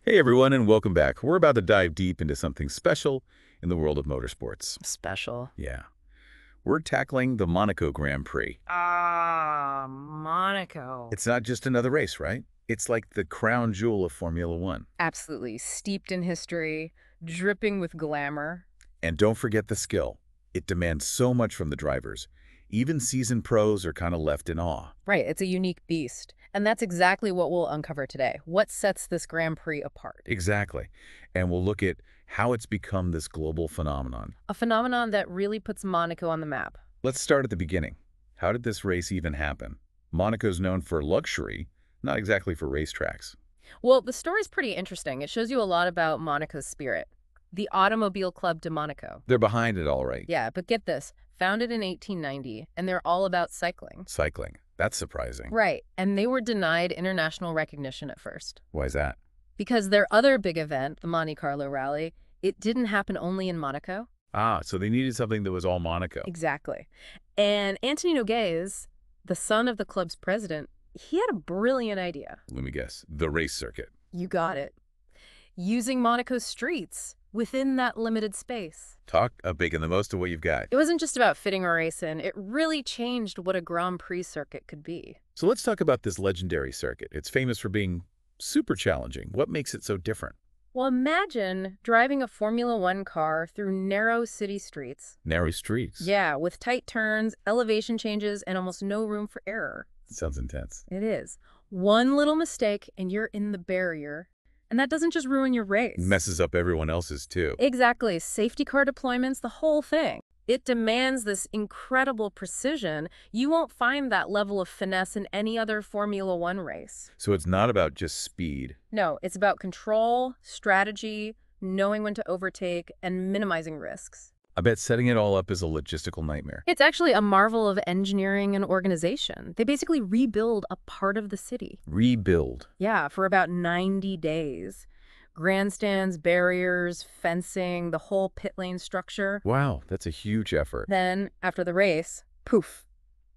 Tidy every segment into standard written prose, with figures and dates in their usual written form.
Hey everyone, and welcome back. We're about to dive deep into something special in the world of motorsports. Special. Yeah, we're tackling the Monaco Grand Prix. Ah, Monaco. It's not just another race, right? It's like the crown jewel of Formula One. Absolutely steeped in history, dripping with glamour. And don't forget the skill. It demands so much from the drivers. Even seasoned pros are kind of left in awe. Right, it's a unique beast. And that's exactly what we'll uncover today. What sets this Grand Prix apart? Exactly. And we'll look at how it's become this global phenomenon. A phenomenon that really puts Monaco on the map. Let's start at the beginning. How did this race even happen? Monaco's known for luxury, not exactly for racetracks. Well, the story's pretty interesting. It shows you a lot about Monaco's spirit. The Automobile Club de Monaco. They're behind it all right. Yeah, but get this. Founded in 1890, and they're all about cycling. Cycling. That's surprising. Right, and they were denied international recognition at first. Why is that? Because their other big event, the Monte Carlo Rally, it didn't happen only in Monaco. Ah, so they needed something that was all Monaco. Exactly. And Anthony Nogues, the son of the club's president, he had a brilliant idea. Let me guess. The race circuit. You got it. Using Monaco's streets within that limited space. Talk of making the most of what you've got. It wasn't just about fitting a race in. It really changed what a Grand Prix circuit could be. So let's talk about this legendary circuit. It's famous for being super challenging. What makes it so different? Well, imagine driving a Formula One car through narrow city streets. Narrow streets. Yeah, with tight turns, elevation changes, and almost no room for error. Sounds intense. It is. One little mistake and you're in the barrier. And that doesn't just ruin your race. Messes up everyone else's too. Exactly. Safety car deployments, the whole thing. It demands this incredible precision. You won't find that level of finesse in any other Formula One race. So it's not about just speed. No, it's about control, strategy, knowing when to overtake, and minimizing risks. I bet setting it all up is a logistical nightmare. It's actually a marvel of engineering and organization. They basically rebuild a part of the city. Rebuild. Yeah, for about 90 days. Grandstands, barriers, fencing, the whole pit lane structure. Wow, that's a huge effort. Then, after the race, poof,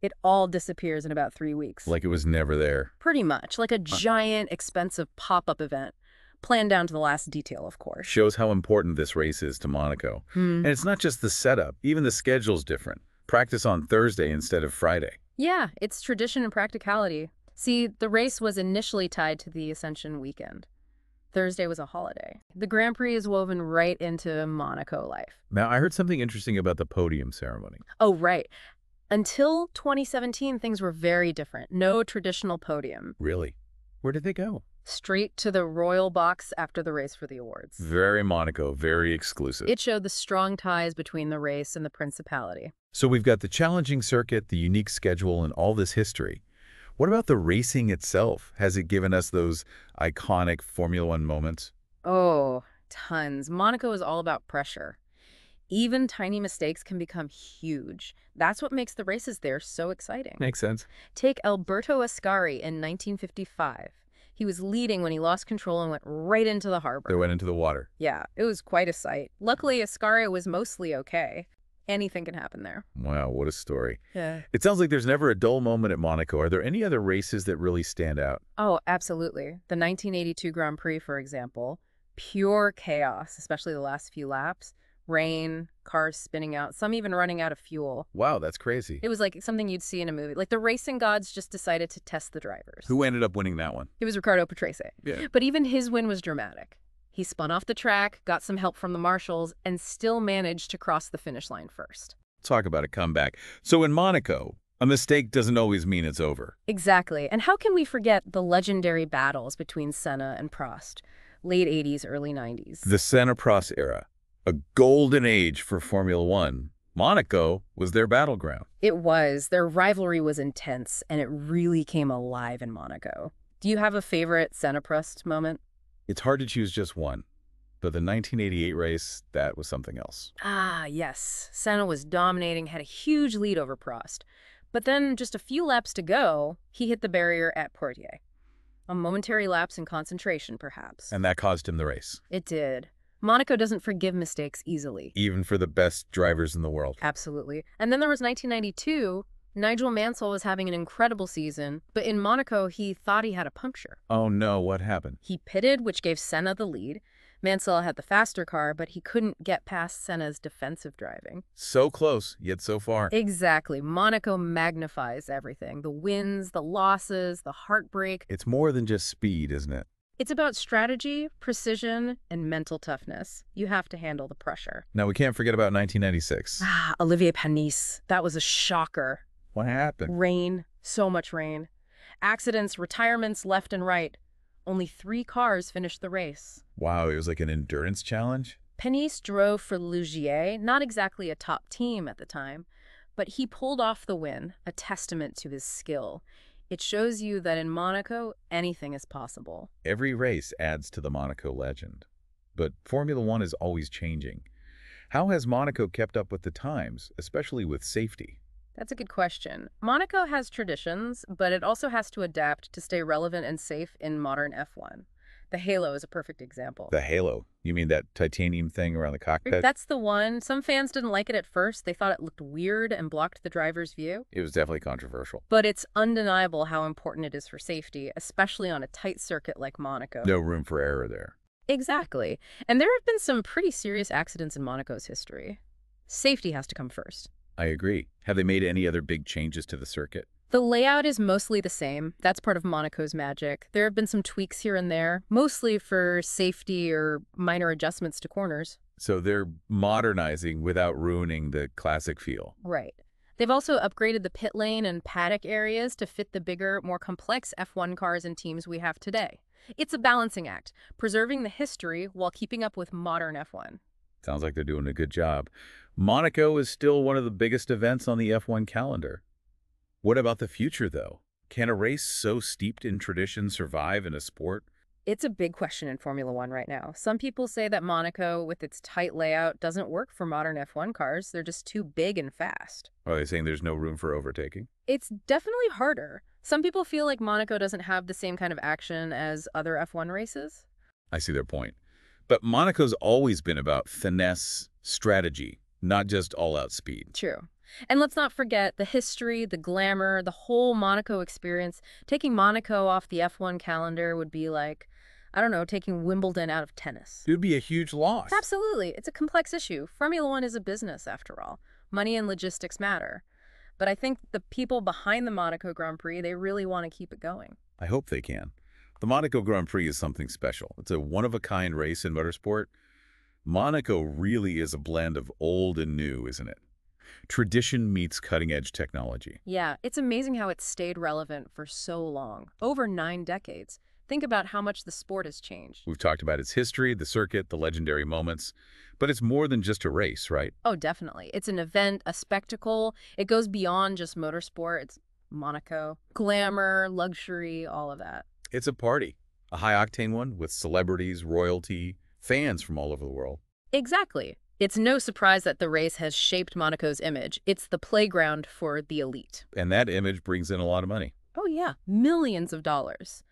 it all disappears in about 3 weeks. Like it was never there. Pretty much, like a giant, expensive pop-up event. Planned down to the last detail, of course. Shows how important this race is to Monaco. And it's not just the setup. Even the schedule's different. Practice on Thursday instead of Friday. Yeah, it's tradition and practicality. See, the race was initially tied to the Ascension weekend. Thursday was a holiday. The Grand Prix is woven right into Monaco life. Now, I heard something interesting about the podium ceremony. Oh, right. Until 2017, things were very different. No traditional podium. Really? Where did they go? Straight to the royal box after the race for the awards. Very Monaco, very exclusive. It showed the strong ties between the race and the principality. So we've got the challenging circuit, the unique schedule, and all this history. What about the racing itself? Has it given us those iconic Formula One moments? Oh, tons. Monaco is all about pressure. Even tiny mistakes can become huge. That's what makes the races there so exciting. Makes sense. Take Alberto Ascari in 1955. He was leading when he lost control and went right into the harbor. They went into the water. Yeah, it was quite a sight. Luckily, Ascari was mostly okay. Anything can happen there. Wow, what a story. Yeah. It sounds like there's never a dull moment at Monaco. Are there any other races that really stand out? Oh, absolutely. The 1982 Grand Prix, for example, pure chaos, especially the last few laps. Rain, cars spinning out, some even running out of fuel. Wow, that's crazy. It was like something you'd see in a movie. Like the racing gods just decided to test the drivers. Who ended up winning that one? It was Riccardo Patrese. Yeah. But even his win was dramatic. He spun off the track, got some help from the marshals, and still managed to cross the finish line first. Talk about a comeback. So in Monaco, a mistake doesn't always mean it's over. Exactly. And how can we forget the legendary battles between Senna and Prost? Late 80s, early 90s. The Senna-Prost era, a golden age for Formula One. Monaco was their battleground. It was. Their rivalry was intense, and it really came alive in Monaco. Do you have a favorite Senna-Prost moment? It's hard to choose just one, but the 1988 race, that was something else. Ah, yes. Senna was dominating, had a huge lead over Prost. But then, just a few laps to go, he hit the barrier at Poitiers. A momentary lapse in concentration, perhaps. And that caused him the race. It did. Monaco doesn't forgive mistakes easily. Even for the best drivers in the world. Absolutely. And then there was 1992, Nigel Mansell was having an incredible season, but in Monaco, he thought he had a puncture. Oh no, what happened? He pitted, which gave Senna the lead. Mansell had the faster car, but he couldn't get past Senna's defensive driving. So close, yet so far. Exactly. Monaco magnifies everything. The wins, the losses, the heartbreak. It's more than just speed, isn't it? It's about strategy, precision, and mental toughness. You have to handle the pressure. Now, we can't forget about 1996. Olivier Panis. That was a shocker. What happened? Rain. So much rain. Accidents, retirements left and right. Only 3 cars finished the race. Wow, it was like an endurance challenge? Panis drove for Ligier, not exactly a top team at the time, but he pulled off the win, a testament to his skill. It shows you that in Monaco, anything is possible. Every race adds to the Monaco legend. But Formula One is always changing. How has Monaco kept up with the times, especially with safety? That's a good question. Monaco has traditions, but it also has to adapt to stay relevant and safe in modern F1. The halo is a perfect example. The halo? You mean that titanium thing around the cockpit? That's the one. Some fans didn't like it at first. They thought it looked weird and blocked the driver's view. It was definitely controversial. But it's undeniable how important it is for safety, especially on a tight circuit like Monaco. No room for error there. Exactly. And there have been some pretty serious accidents in Monaco's history. Safety has to come first. I agree. Have they made any other big changes to the circuit? The layout is mostly the same. That's part of Monaco's magic. There have been some tweaks here and there, mostly for safety or minor adjustments to corners. So they're modernizing without ruining the classic feel. Right. They've also upgraded the pit lane and paddock areas to fit the bigger, more complex F1 cars and teams we have today. It's a balancing act, preserving the history while keeping up with modern F1. Sounds like they're doing a good job. Monaco is still one of the biggest events on the F1 calendar. What about the future, though? Can a race so steeped in tradition survive in a sport? It's a big question in Formula One right now. Some people say that Monaco, with its tight layout, doesn't work for modern F1 cars. They're just too big and fast. Are they saying there's no room for overtaking? It's definitely harder. Some people feel like Monaco doesn't have the same kind of action as other F1 races. I see their point. But Monaco's always been about finesse, strategy, not just all-out speed. True. And let's not forget the history, the glamour, the whole Monaco experience. Taking Monaco off the F1 calendar would be like, I don't know, taking Wimbledon out of tennis. It would be a huge loss. Absolutely. It's a complex issue. Formula One is a business, after all. Money and logistics matter. But I think the people behind the Monaco Grand Prix, they really want to keep it going. I hope they can. The Monaco Grand Prix is something special. It's a one-of-a-kind race in motorsport. Monaco really is a blend of old and new, isn't it? Tradition meets cutting-edge technology. Yeah, it's amazing how it's stayed relevant for so long. Over 9 decades. Think about how much the sport has changed. We've talked about its history, the circuit, the legendary moments, but it's more than just a race, right? Oh, definitely. It's an event, a spectacle. It goes beyond just motorsport. It's Monaco. Glamour, luxury, all of that. It's a party, a high-octane one with celebrities, royalty, fans from all over the world. Exactly. It's no surprise that the race has shaped Monaco's image. It's the playground for the elite. And that image brings in a lot of money. Oh, yeah. Millions of dollars.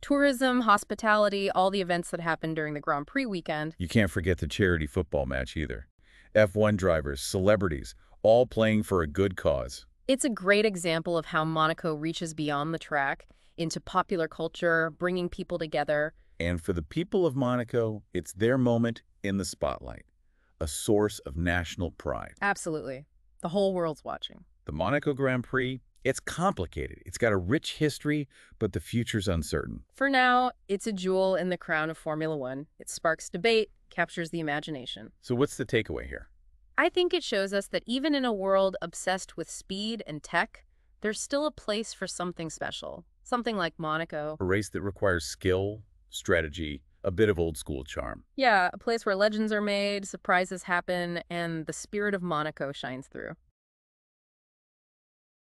Tourism, hospitality, all the events that happened during the Grand Prix weekend. You can't forget the charity football match either. F1 drivers, celebrities, all playing for a good cause. It's a great example of how Monaco reaches beyond the track into popular culture, bringing people together. And for the people of Monaco, it's their moment in the spotlight, a source of national pride. Absolutely. The whole world's watching. The Monaco Grand Prix, it's complicated. It's got a rich history, but the future's uncertain. For now, it's a jewel in the crown of Formula One. It sparks debate, captures the imagination. So what's the takeaway here? I think it shows us that even in a world obsessed with speed and tech, there's still a place for something special. Something like Monaco. A race that requires skill, strategy, a bit of old-school charm. Yeah, a place where legends are made, surprises happen, and the spirit of Monaco shines through.